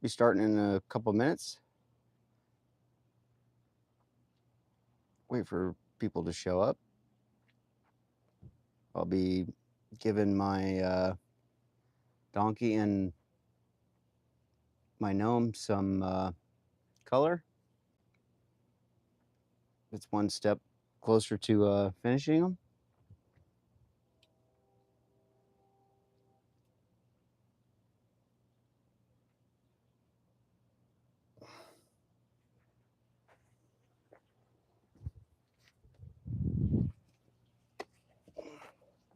Be starting in a couple minutes. Wait for people to show up. I'll be giving my donkey and my gnome some color. It's one step closer to finishing them.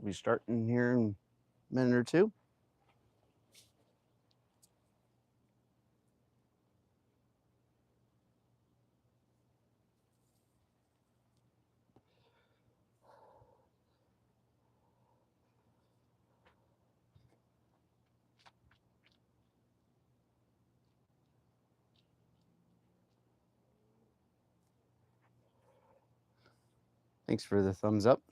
We'll be starting here in a minute or two. Thanks for the thumbs up.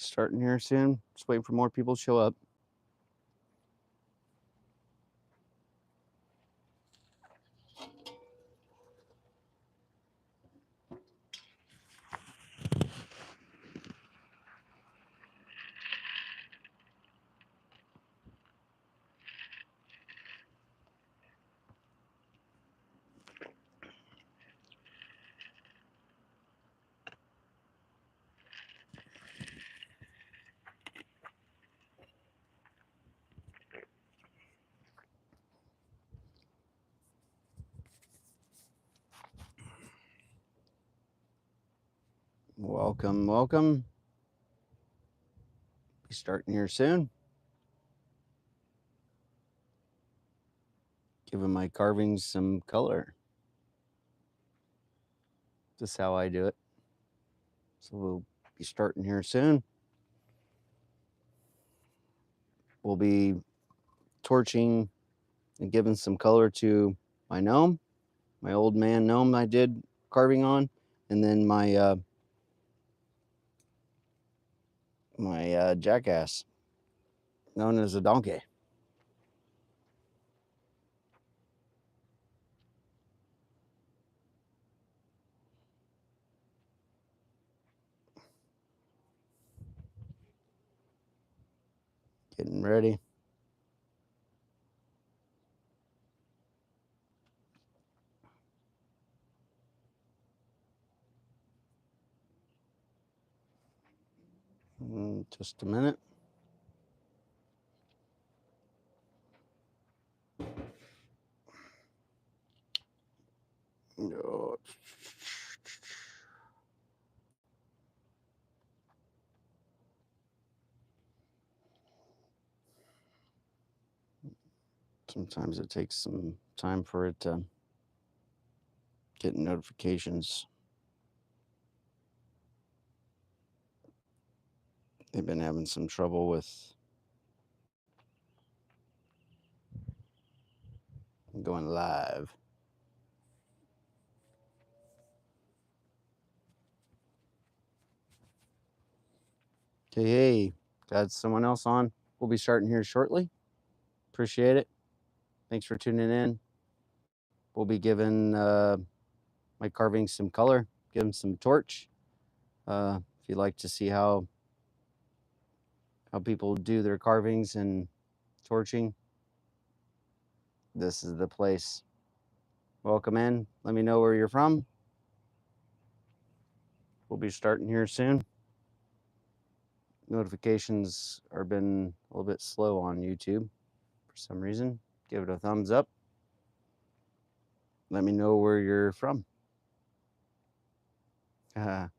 Starting here soon. Just waiting for more people to show up. Welcome, welcome. Be starting here soon. Giving my carvings some color. Just how I do it. So we'll be starting here soon. We'll be torching and giving some color to my gnome, my old man gnome I did carving on, and then my jackass, known as a donkey. Getting ready. Just a minute. Oh. Sometimes it takes some time for it to get notifications. They've been having some trouble with going live. Okay, hey, got someone else on. We'll be starting here shortly. Appreciate it. Thanks for tuning in. We'll be giving my carvings some color, give them some torch. If you'd like to see how people do their carvings and torching, this is the place. Welcome in. Let me know where you're from. We'll be starting here soon. Notifications are been a little bit slow on YouTube for some reason. Give it a thumbs up. Let me know where you're from. All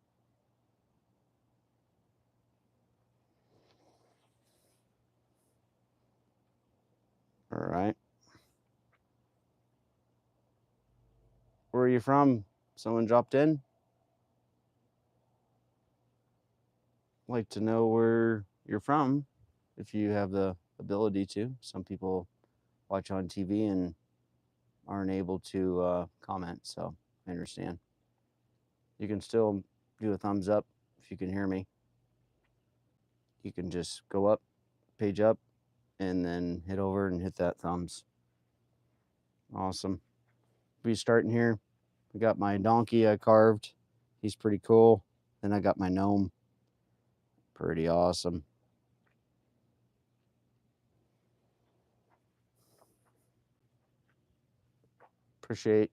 right. Where are you from? Someone dropped in? Like to know where you're from if you have the ability to. Some people watch on TV and aren't able to comment, so I understand. You can still do a thumbs up if you can hear me. You can just go up, page up, and then hit over and hit that thumbs. Awesome. We starting here. I got my donkey I carved. He's pretty cool. Then I got my gnome. Pretty awesome. Appreciate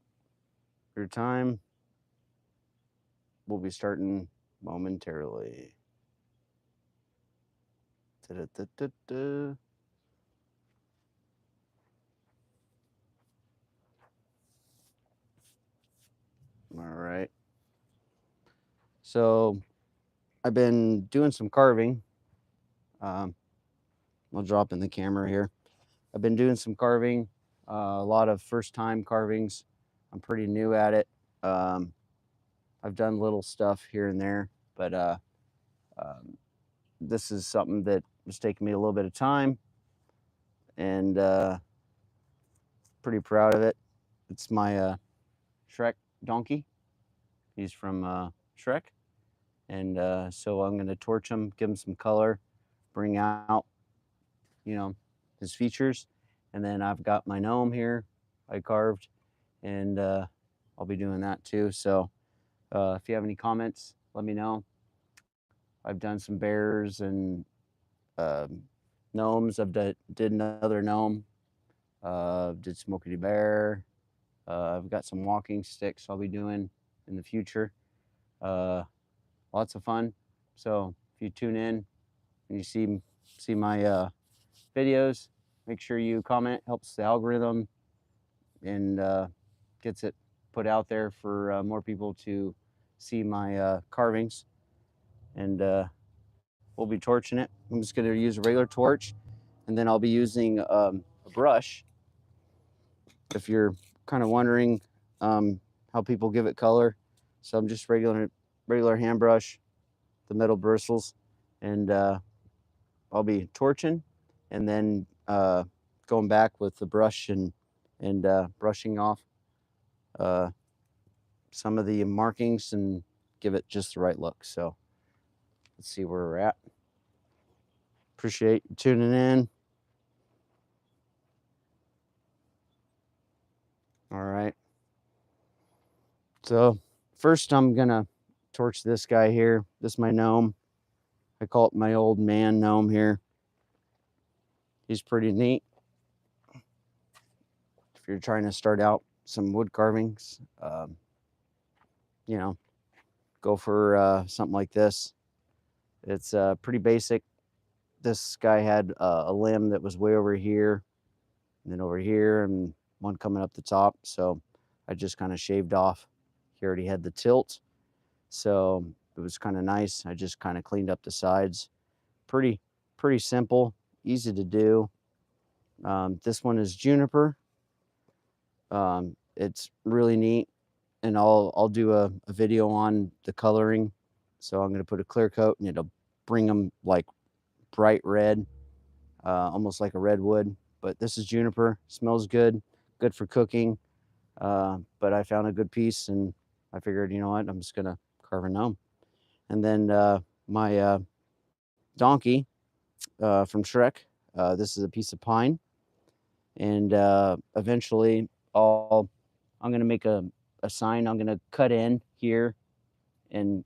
your time. We'll be starting momentarily. Da-da-da-da-da. All right. So I've been doing some carving. Um, I'll drop in the camera here. I've been doing some carving, a lot of first time carvings. I'm pretty new at it. Um, I've done little stuff here and there, but um, this is something that was taking me a little bit of time, and pretty proud of it. It's my Shrek donkey. He's from Shrek, and so I'm going to torch him, give him some color, bring out, you know, his features, and then I've got my gnome here I carved, and I'll be doing that too. So if you have any comments, let me know. I've done some bears and um, gnomes. Did another gnome. Did Smokey the Bear. I've got some walking sticks I'll be doing in the future. Uh, Lots of fun. So if you tune in and you see my videos, make sure you comment. Helps the algorithm and gets it put out there for more people to see my carvings. And we'll be torching it. I'm just going to use a regular torch, and then I'll be using a brush. If you're kind of wondering how people give it color, so I'm just regular hand brush, the metal bristles, and I'll be torching, and then going back with the brush and brushing off uh, some of the markings and give it just the right look. So let's see where we're at. Appreciate you tuning in. All right. So first I'm gonna torch this guy here. This is my gnome. I call it my old man gnome here. He's pretty neat. If you're trying to start out some wood carvings, you know, go for something like this. It's pretty basic. This guy had a limb that was way over here, and then over here, and one coming up the top. So I just kind of shaved off. He already had the tilt, so it was kind of nice. I just kind of cleaned up the sides. Pretty simple, easy to do. This one is juniper. It's really neat, and I'll do a video on the coloring. So I'm going to put a clear coat, and it'll bring them like bright red, almost like a redwood. But this is juniper. Smells good, good for cooking. But I found a good piece, and I figured, you know what, I'm just going to carve a gnome. And then my donkey from Shrek. This is a piece of pine, and eventually I'm going to make a sign. I'm going to cut in here and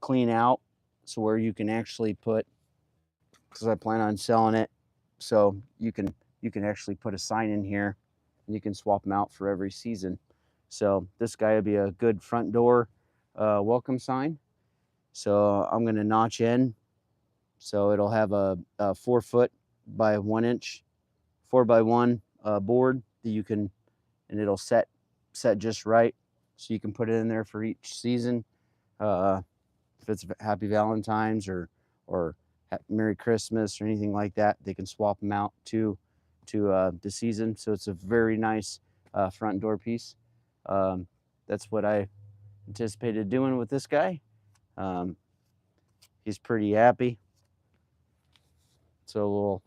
clean out so where you can actually put, because I plan on selling it, so you can actually put a sign in here and you can swap them out for every season. So this guy will be a good front door welcome sign. So I'm going to notch in, so it'll have a 4 foot by 1 inch 4x1 board that you can, and it'll set just right, so you can put it in there for each season. if it's Happy Valentine's or Merry Christmas or anything like that, they can swap them out to the season. So it's a very nice front door piece. That's what I anticipated doing with this guy. He's pretty happy. So we'll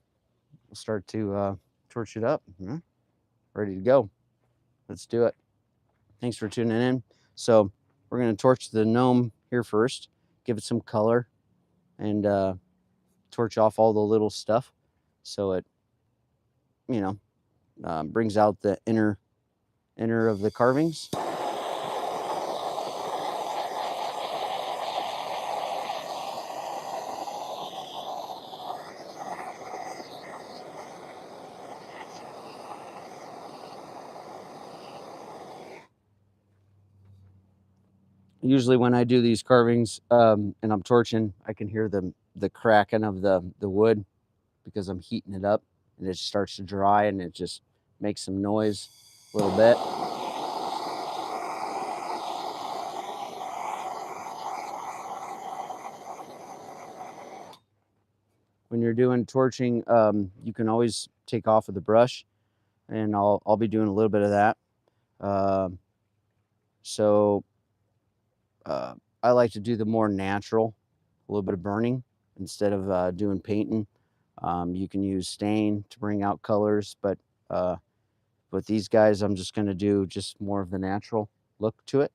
start to torch it up. Ready to go. Let's do it. Thanks for tuning in. So we're going to torch the gnome here first, give it some color, and torch off all the little stuff so it, brings out the inner of the carvings. Usually when I do these carvings and I'm torching, I can hear the cracking of the wood because I'm heating it up, and it starts to dry and it just makes some noise a little bit. When you're doing torching, you can always take off with the brush, and I'll be doing a little bit of that. So I like to do the more natural, a little bit of burning instead of doing painting. You can use stain to bring out colors, but with these guys, I'm just going to do just more of the natural look to it.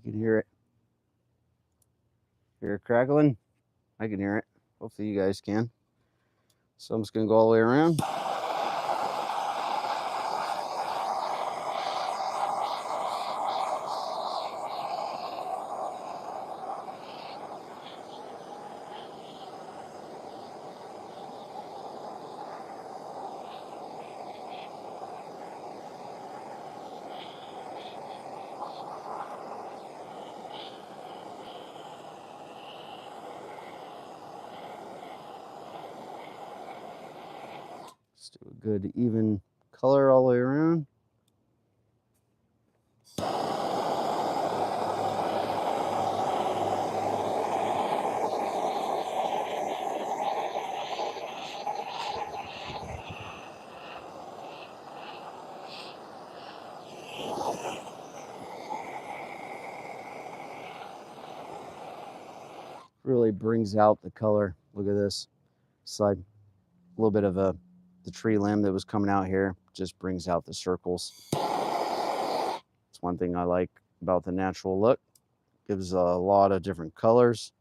You can hear it. Hear it crackling? I can hear it. Hopefully you guys can. So I'm just going to go all the way around. Let's do a good even color all the way around. Really brings out the color. Look at this. It's like a little bit of the tree limb that was coming out here. Just brings out the circles. It's one thing I like about the natural look. Gives a lot of different colors.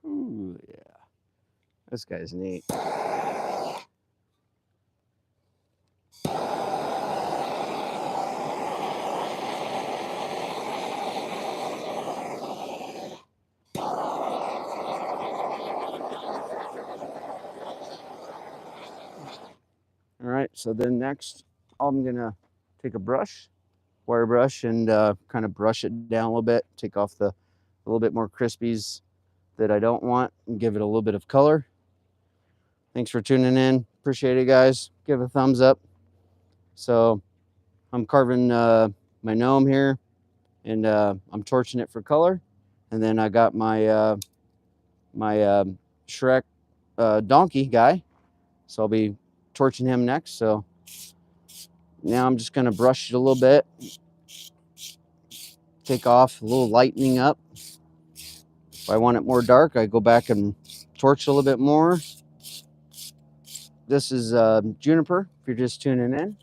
Ooh, yeah. This guy's neat. All right, so then next I'm gonna take a brush wire brush and kind of brush it down a little bit, take off the a little bit more crispies that I don't want, and give it a little bit of color. Thanks for tuning in. Appreciate it, guys. Give a thumbs up. So I'm carving my gnome here, and I'm torching it for color. And then I got my my Shrek donkey guy, so I'll be torching him next. So now I'm just going to brush it a little bit, take off a little lightening up. If I want it more dark, I go back and torch a little bit more. This is juniper, if you're just tuning in.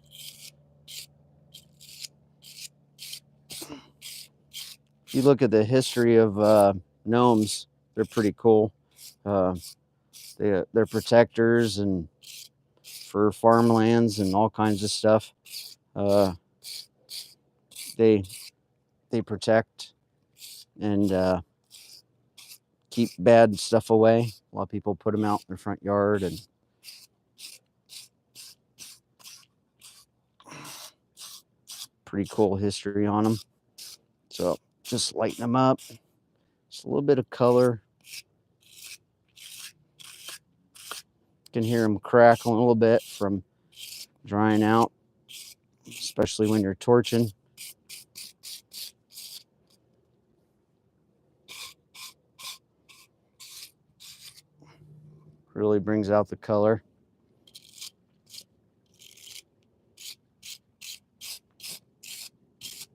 If you look at the history of gnomes, they're pretty cool. They're protectors and for farmlands and all kinds of stuff. They protect and keep bad stuff away. A lot of people put them out in their front yard, and pretty cool history on them. So just lighten them up. Just a little bit of color. You can hear them crackling a little bit from drying out, especially when you're torching. Really brings out the color.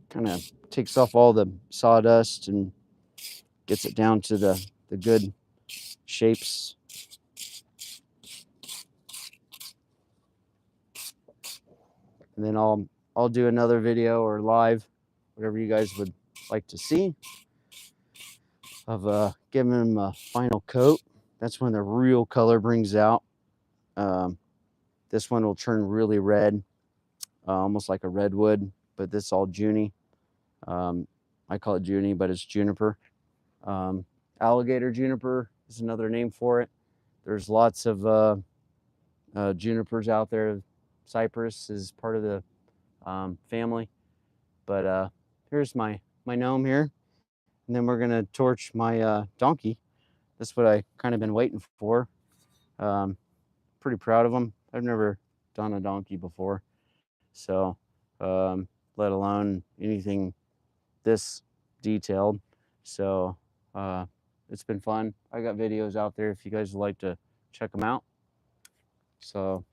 Kind of takes off all the sawdust and gets it down to the good shapes. And then I'll do another video or live, whatever you guys would like to see, of giving them a final coat. That's when the real color brings out. This one will turn really red, almost like a redwood, but this is all Junie. I call it Junie, but it's juniper. Alligator juniper is another name for it. There's lots of junipers out there. Cypress is part of the family. But here's my gnome here. And then we're going to torch my donkey. That's what I kind of been waiting for. Pretty proud of him. I've never done a donkey before. So let alone anything this detailed. So it's been fun. I got videos out there if you guys would like to check them out. So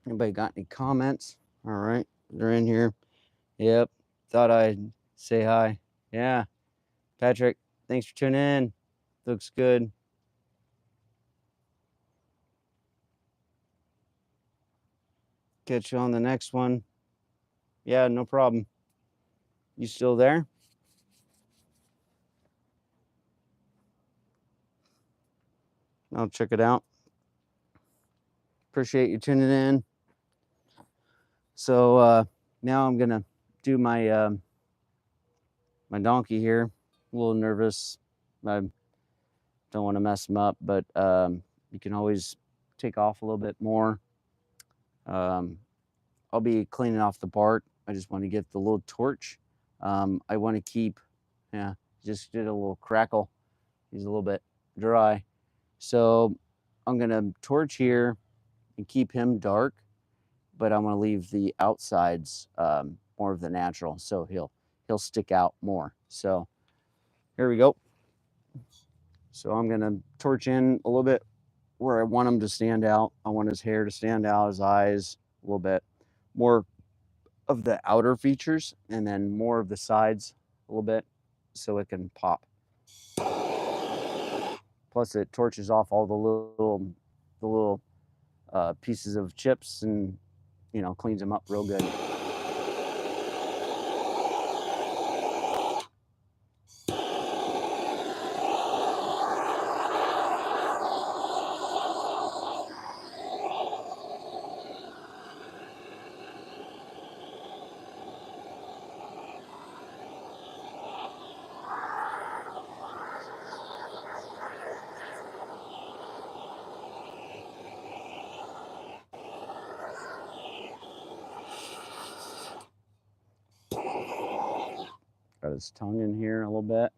anybody got any comments? All right, they're in here. Yep, thought I'd say hi. Yeah, Patrick, thanks for tuning in. Looks good. Catch you on the next one. Yeah, no problem. You still there? I'll check it out. Appreciate you tuning in. So now I'm gonna do my my donkey here. A little nervous. I don't want to mess him up, but you can always take off a little bit more. I'll be cleaning off the bark. I just want to get the little torch. I want to keep, yeah, just did a little crackle. He's a little bit dry. So I'm going to torch here and keep him dark, but I'm going to leave the outsides more of the natural. So he'll stick out more. So here we go. So I'm going to torch in a little bit where I want him to stand out. I want his hair to stand out, his eyes a little bit more of the outer features, and then more of the sides a little bit so it can pop. Plus it torches off all the little pieces of chips and, you know, cleans them up real good. Got his tongue in here a little bit.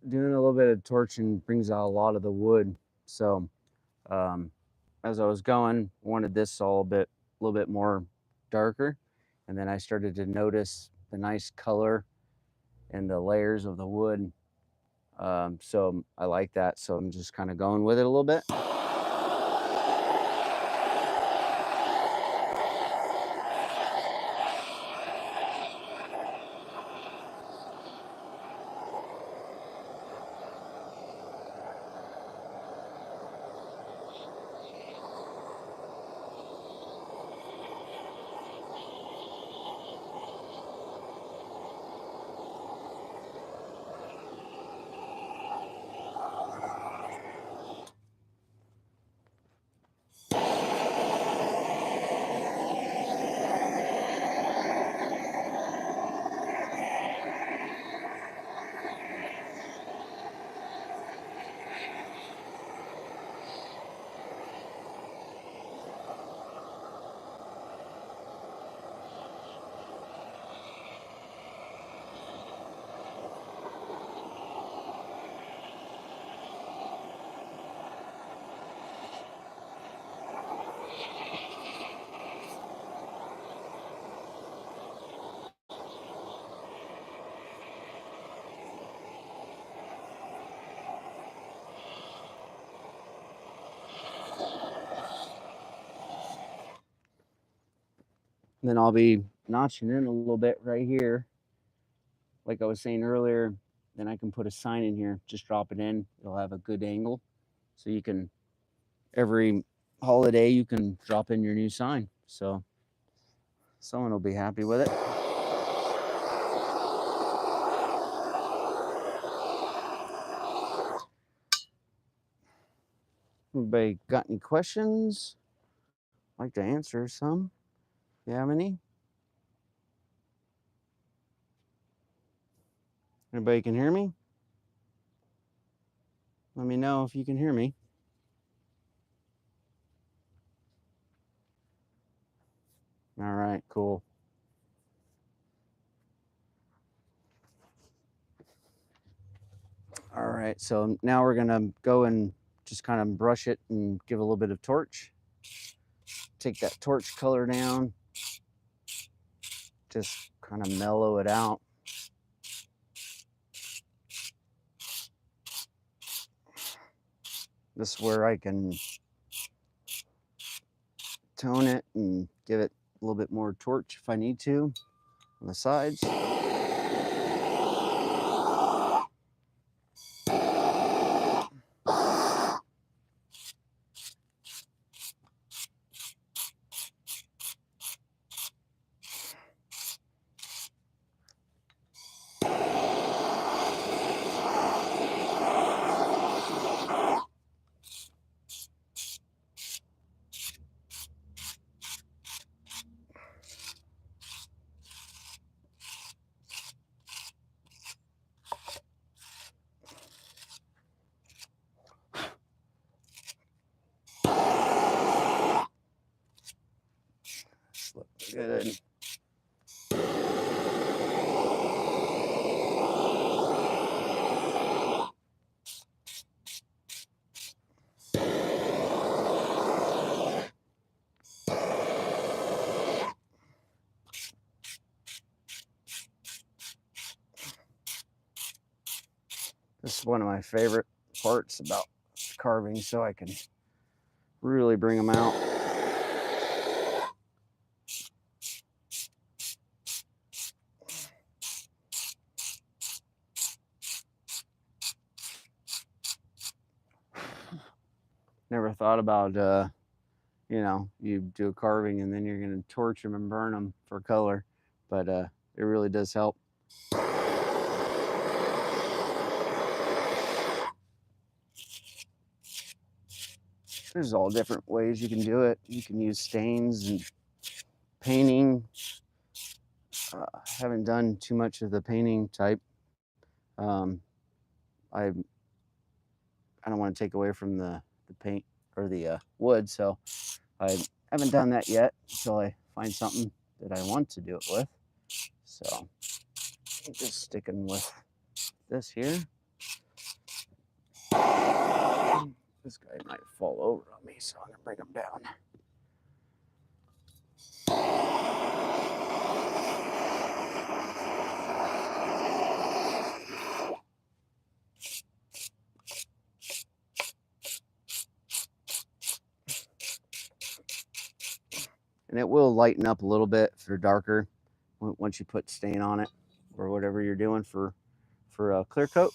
Doing a little bit of torching brings out a lot of the wood. So as I was going, I wanted this all a little bit more darker. And then I started to notice the nice color and the layers of the wood. So I like that. So I'm just kind of going with it a little bit. Then I'll be notching in a little bit right here. Like I was saying earlier, then I can put a sign in here, just drop it in. It'll have a good angle. So you can, every holiday, you can drop in your new sign. So someone will be happy with it. Everybody got any questions? I'd like to answer some. You have any? Anybody can hear me? Let me know if you can hear me. All right, cool. All right, so now we're gonna go and just kind of brush it and give a little bit of torch. Take that torch color down. Just kind of mellow it out. This is where I can tone it and give it a little bit more torch if I need to on the sides. Good. This is one of my favorite parts about carving, so I can really bring them out. Never thought about, you know, you do a carving and then you're going to torch them and burn them for color, but it really does help. There's all different ways you can do it. You can use stains and painting. Haven't done too much of the painting type. I don't want to take away from the paint or the wood, so I haven't done that yet until I find something that I want to do it with. So I'm just sticking with this here. This guy might fall over on me, so I'm gonna bring him down. And it will lighten up a little bit if they're darker once you put stain on it or whatever you're doing for a clear coat.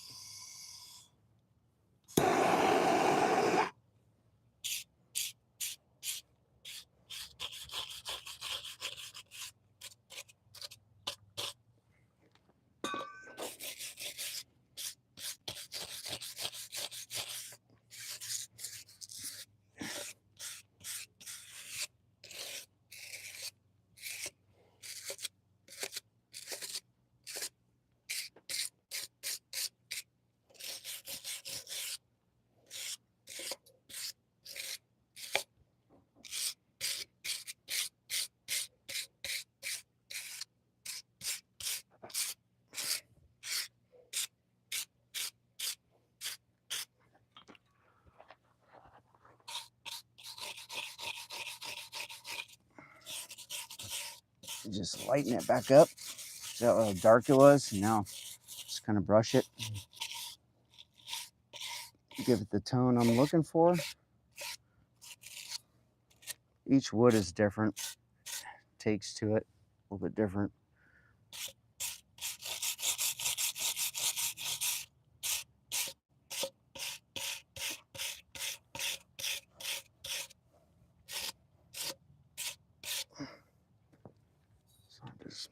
Just lighten it back up. See how dark it was? Now just kind of brush it. Give it the tone I'm looking for. Each wood is different. Takes to it a little bit different. So just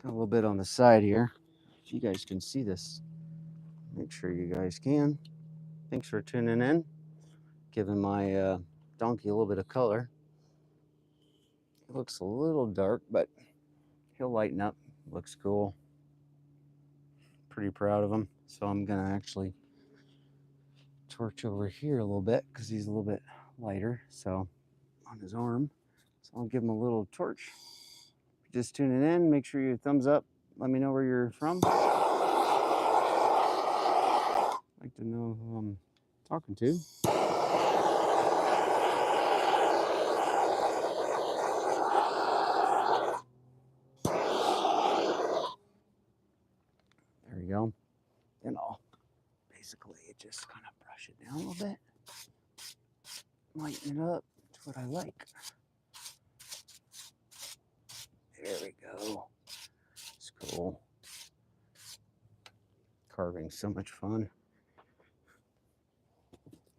got a little bit on the side here. If you guys can see this, make sure you guys can. Thanks for tuning in, giving my donkey a little bit of color. It looks a little dark, but he'll lighten up. Looks cool. Pretty proud of him. So I'm gonna actually torch over here a little bit because he's a little bit lighter. So on his arm. So I'll give him a little torch. Just tuning in, make sure you thumbs up. Let me know where you're from. I'd like to know who I'm talking to. There we go. Then I'll basically just kind of brush it down a little bit. Lighten it up to what I like. There we go. It's cool. Carving's so much fun.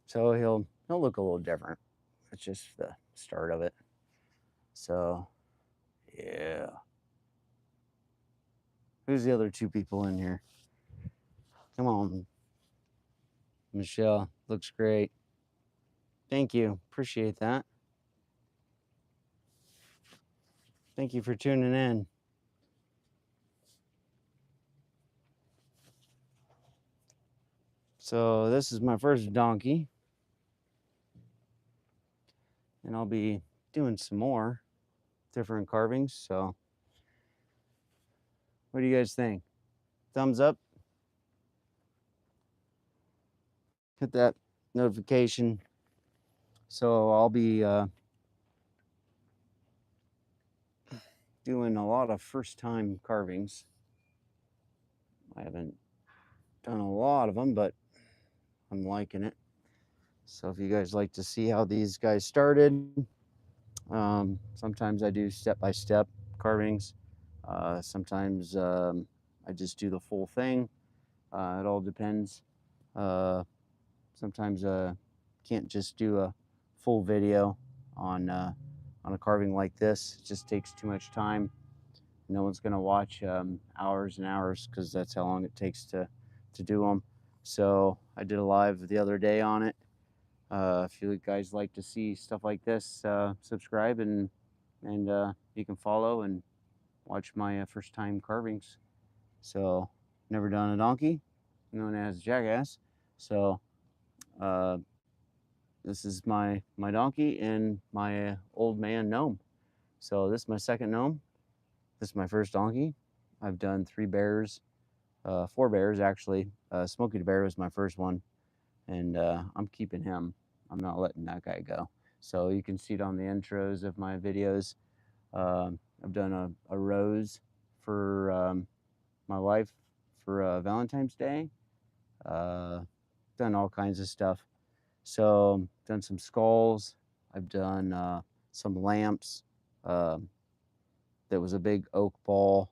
So he'll look a little different. It's just the start of it. So yeah. Who's the other two people in here? Come on. Michelle, looks great. Thank you. Appreciate that. Thank you for tuning in. So this is my first donkey, and I'll be doing some more different carvings. So what do you guys think? Thumbs up. Hit that notification. So I'll be doing a lot of first time carvings. I haven't done a lot of them, but I'm liking it. So if you guys like to see how these guys started, sometimes I do step-by-step carvings. Sometimes I just do the full thing. It all depends. Sometimes can't just do a full video on a carving like this. It just takes too much time. No one's gonna watch hours and hours because that's how long it takes to do them. So I did a live the other day on it. If you guys like to see stuff like this, subscribe and you can follow and watch my first time carvings. So never done a donkey, known as Jackass. So this is my donkey and my old man gnome. So this is my second gnome. This is my first donkey. I've done 3 bears, 4 bears actually. Smokey the Bear was my first one, and I'm keeping him. I'm not letting that guy go. So you can see it on the intros of my videos. I've done a rose for my wife for Valentine's Day. Done all kinds of stuff. So done some skulls. I've done some lamps. That was a big oak ball.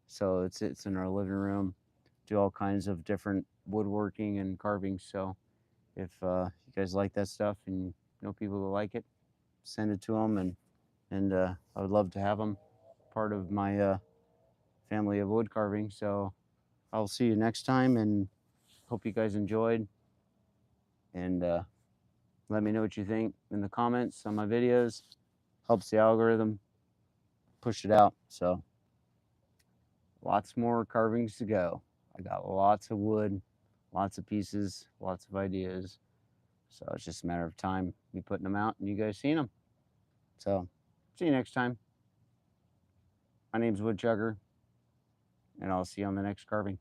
So it's in our living room. Do all kinds of different woodworking and carving. So if you guys like that stuff and you know people who like it, send it to them, and I would love to have them part of my family of wood carving. So I'll see you next time, and hope you guys enjoyed. And let me know what you think in the comments on my videos. Helps the algorithm push it out. So lots more carvings to go. I got lots of wood, lots of pieces, lots of ideas. So it's just a matter of time me putting them out and you guys seeing them. So see you next time. My name's Woodchucker, and I'll see you on the next carving.